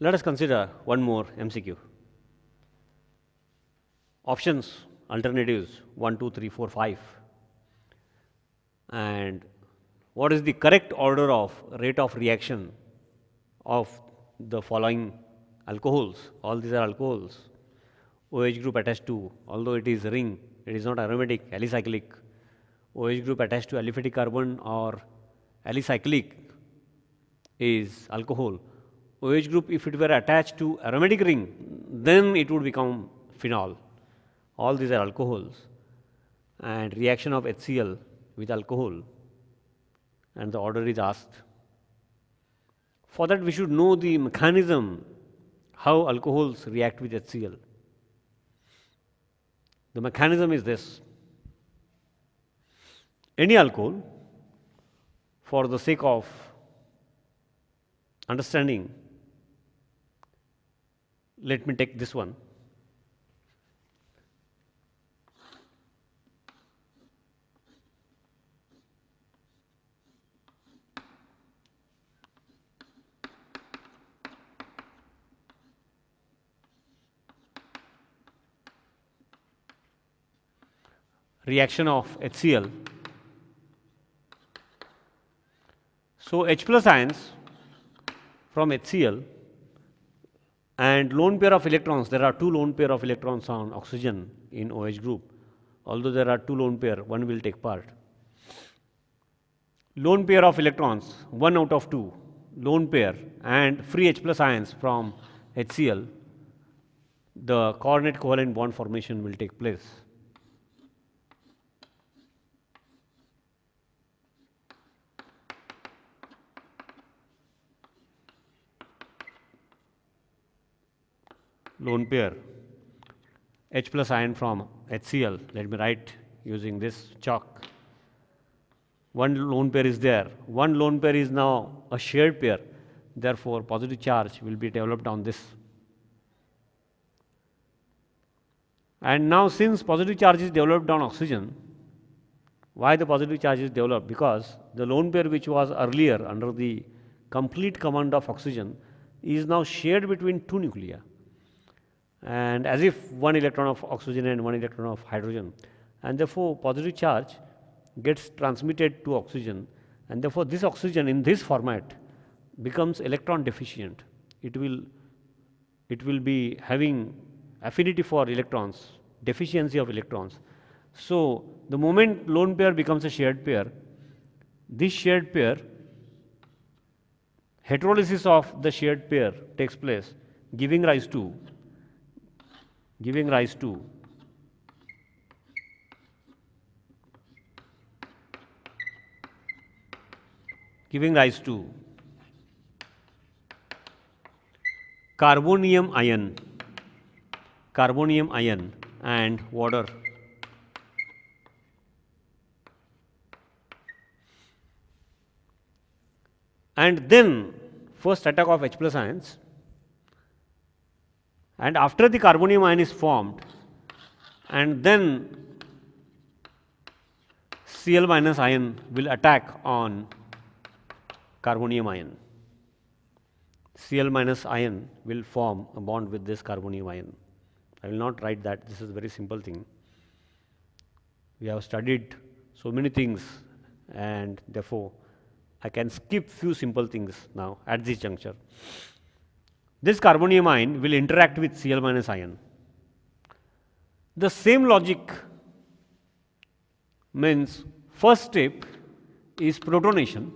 Let us consider one more MCQ. Options, alternatives 1, 2, 3, 4, 5. And what is the correct order of rate of reaction of the following alcohols? All these are alcohols. OH group attached to, although it is ring, it is not aromatic, alicyclic. OH group attached to aliphatic carbon or alicyclic is alcohol. OH group, if it were attached to aromatic ring, then it would become phenol. All these are alcohols. And reaction of HCl with alcohol, and the order is asked. For that, we should know the mechanism how alcohols react with HCl. The mechanism is this. Any alcohol, for the sake of understanding, let me take this one. Reaction of HCl. So H plus ions from HCl and lone pair of electrons, there are two lone pair of electrons on oxygen in OH group. Although there are two lone pair, one will take part. Lone pair of electrons, 1 out of 2, lone pair and free H plus ions from HCl, the coordinate covalent bond formation will take place. Lone pair, H plus ion from HCl, let me write using this chalk. One lone pair is there. One lone pair is now a shared pair. Therefore, positive charge will be developed on this. And now, since positive charge is developed on oxygen, why the positive charge is developed? Because the lone pair which was earlier under the complete command of oxygen is now shared between two nuclei. And as if one electron of oxygen and one electron of hydrogen. And therefore, positive charge gets transmitted to oxygen, and therefore this oxygen in this format becomes electron deficient. It will be having affinity for electrons, deficiency of electrons. So the moment lone pair becomes a shared pair, this shared pair, heterolysis of the shared pair takes place, giving rise to carbonium ion and water. And then first attack of H plus ions, and after the carbonium ion is formed, and then Cl minus ion will attack on carbonium ion. Cl minus ion will form a bond with this carbonium ion. I will not write that, this is a very simple thing. We have studied so many things, and therefore I can skip few simple things now at this juncture. This carbonium ion will interact with Cl minus ion. The same logic means first step is protonation,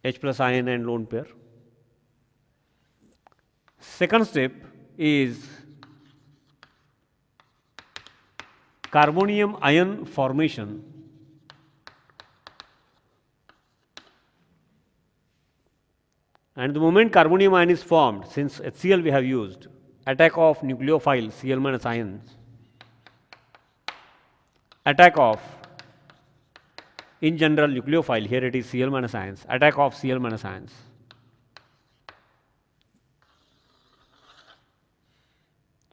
H plus ion and lone pair. Second step is carbonium ion formation, and the moment carbonium ion is formed, since HCl we have used, attack of nucleophile Cl minus ions, attack of, in general nucleophile, here it is Cl minus ions, attack of Cl minus ions.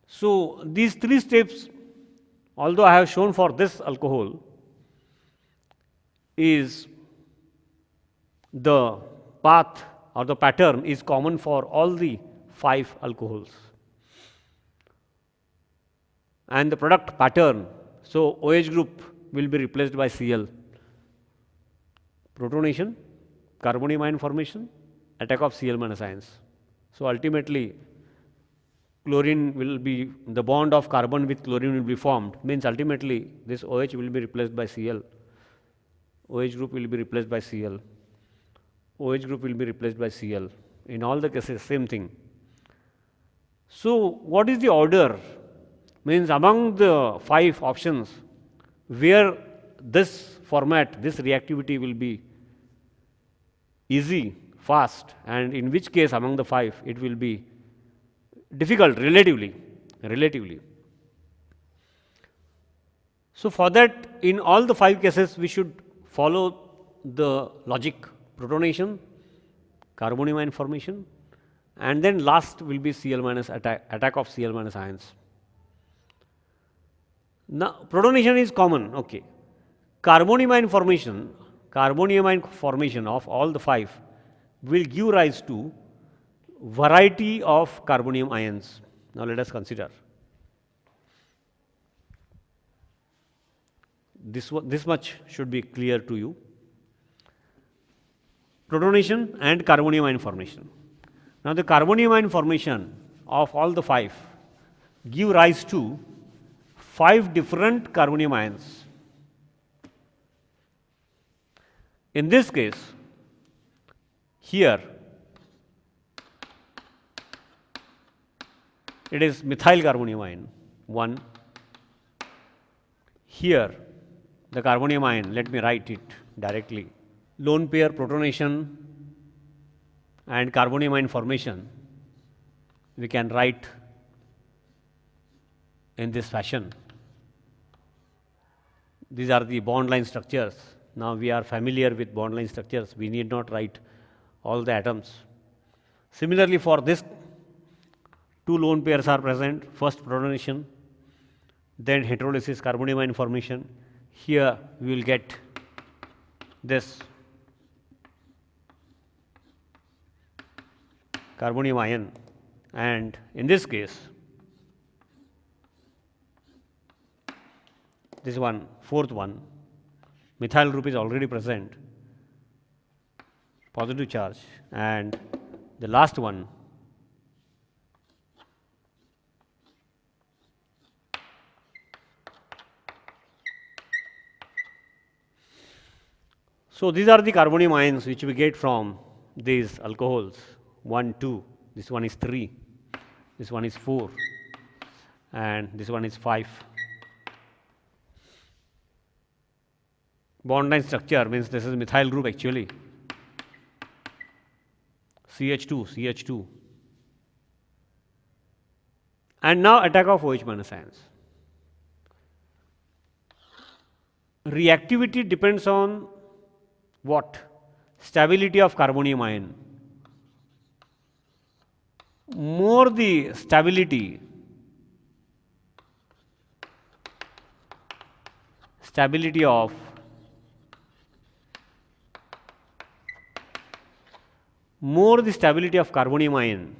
So these three steps, although I have shown for this alcohol, is the path or the pattern is common for all the 5 alcohols. And the product pattern, so OH group will be replaced by Cl. Protonation, carbonium ion formation, attack of Cl minus ions. So ultimately, chlorine will be, the bond of carbon with chlorine will be formed, means ultimately this OH will be replaced by Cl. OH group will be replaced by Cl. OH group will be replaced by Cl. In all the cases, same thing. So what is the order? Means among the 5 options, where this format, this reactivity will be easy, fast, and in which case among the 5 it will be difficult relatively. So for that, in all the 5 cases we should follow the logic: protonation, carbonium ion formation, and then last will be Cl minus attack of Cl minus ions. Now protonation is common, okay. Carbonium ion formation of all the 5 will give rise to variety of carbonium ions. Now let us consider. This much should be clear to you. Protonation and carbonium ion formation. Now the carbonium ion formation of all the 5 give rise to 5 different carbonium ions. In this case, here it is methyl carbonium ion 1. Here the carbonium ion, let me write it directly. Lone pair protonation and carbonium ion formation, we can write in this fashion. These are the bond line structures. Now we are familiar with bond line structures. We need not write all the atoms. Similarly, for this, 2 lone pairs are present. First protonation, then heterolysis, carbonium ion formation. Here we will get this carbonium ion, and in this case, this one, 4th one, methyl group is already present, positive charge, and the last one, so these are the carbonium ions which we get from these alcohols. 1, 2, this one is 3, this one is 4, and this one is 5. Bond line structure means this is methyl group actually. CH2, CH2. And now attack of OH minus ions. Reactivity depends on what? Stability of carbonium ion. More the stability of carbonium ion,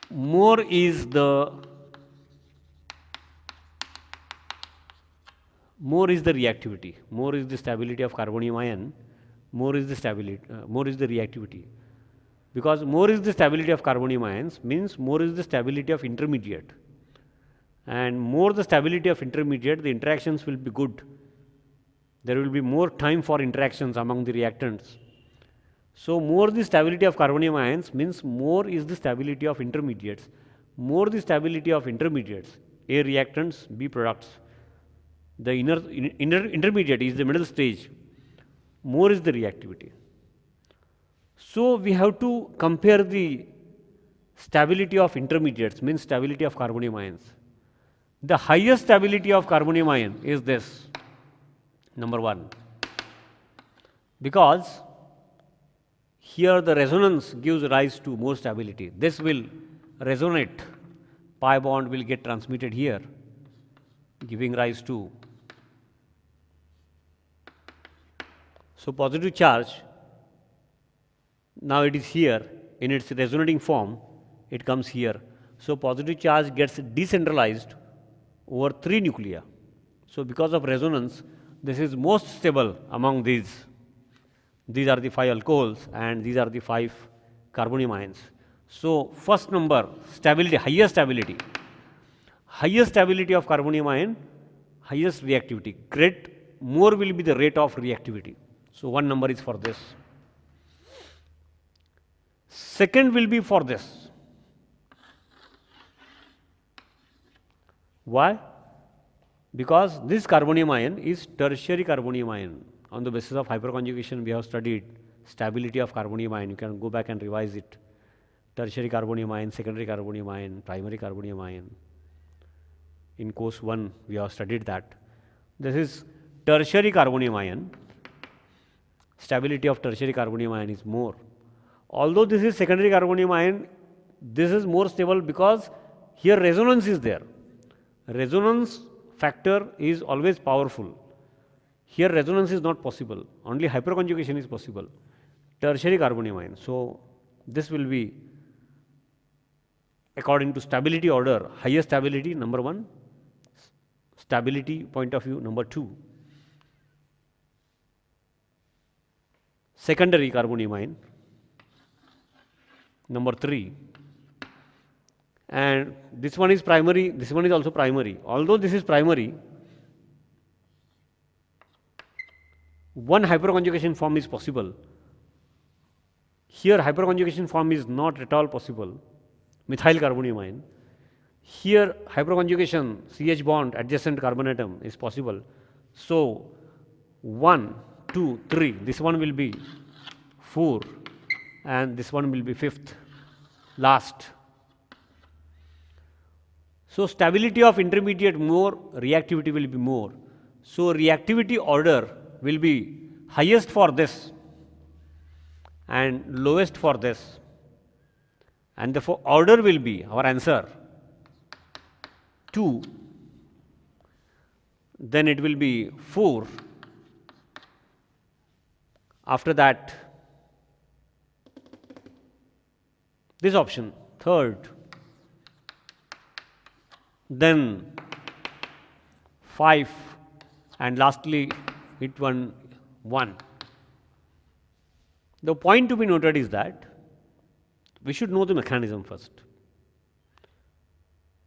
more is the reactivity, more is the stability of carbonium ion, more is the reactivity. Because more is the stability of carbonium ions means more is the stability of intermediate, and more the stability of intermediate, the interactions will be good. There will be more time for interactions among the reactants. So more the stability of carbonium ions means more is the stability of intermediates. More the stability of intermediates, A reactants, B products. The intermediate is the middle stage. More is the reactivity. So we have to compare the stability of intermediates, means stability of carbonium ions. The highest stability of carbonium ion is this, number 1, because here the resonance gives rise to more stability. This will resonate, pi bond will get transmitted here, giving rise to So positive charge, now it is here in its resonating form, it comes here. So positive charge gets decentralized over 3 nuclei. So because of resonance, this is most stable among these. These are the 5 alcohols and these are the 5 carbonium ions. So first number, stability, highest stability. Highest stability of carbonium ion, highest reactivity. More will be the rate of reactivity. So one number is for this. Second will be for this. Why? Because this carbonium ion is tertiary carbonium ion. On the basis of hyperconjugation, we have studied stability of carbonium ion. You can go back and revise it. Tertiary carbonium ion, secondary carbonium ion, primary carbonium ion. In course 1, we have studied that. This is tertiary carbonium ion. Stability of tertiary carbonium ion is more. Although this is secondary carbonium ion, this is more stable because here resonance is there. Resonance factor is always powerful. Here resonance is not possible, only hyperconjugation is possible. Tertiary carbonium ion. So this will be according to stability order, highest stability number 1, stability point of view number 2. Secondary carbonium ion number 3, and this one is primary, this one is also primary. Although this is primary, one hyperconjugation form is possible. Here hyperconjugation form is not at all possible, methyl carbonium ion. Here hyperconjugation CH bond adjacent carbon atom is possible. So 1, 2, 3, this one will be 4 and this one will be 5th, last. So stability of intermediate more, reactivity will be more. So reactivity order will be highest for this and lowest for this, and therefore order will be our answer 2, then it will be 4, after that this option, 3rd, then 5, and lastly it 1. The point to be noted is that we should know the mechanism first.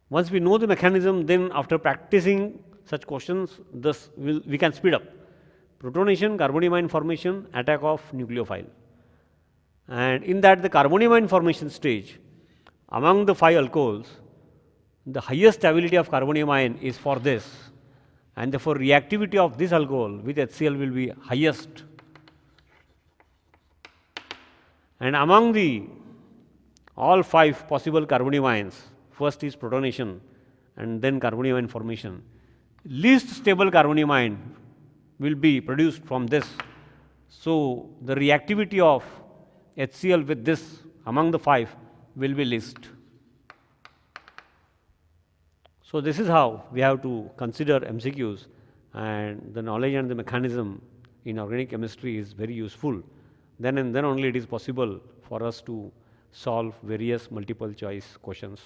Once we know the mechanism, then after practicing such questions, we can speed up. Protonation, carbonium ion formation, attack of nucleophile. And in that, the carbonium ion formation stage, among the 5 alcohols, the highest stability of carbonium ion is for this, and therefore reactivity of this alcohol with HCl will be highest. And among the all 5 possible carbonium ions, first is protonation and then carbonium ion formation. Least stable carbonium ion will be produced from this. So the reactivity of HCl with this among the 5 will be least. So this is how we have to consider MCQs, and the knowledge and the mechanism in organic chemistry is very useful. Then and then only it is possible for us to solve various multiple choice questions.